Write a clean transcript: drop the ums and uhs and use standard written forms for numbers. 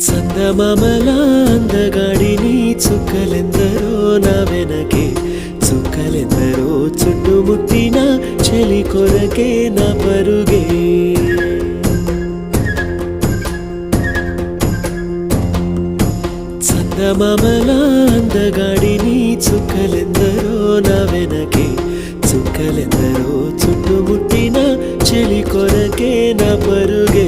చందమామల అందగాడిని చుక్కలెందరో నా వెనకే చుక్కలెందరో చుట్టుముట్టిన చెలి కొరకే నా పరుగే చందమామల అందగాడిని చుక్కలెందరో నా వెనకే చుక్కలెందరో చుట్టుముట్టిన చెలి కొరకే నా పరుగే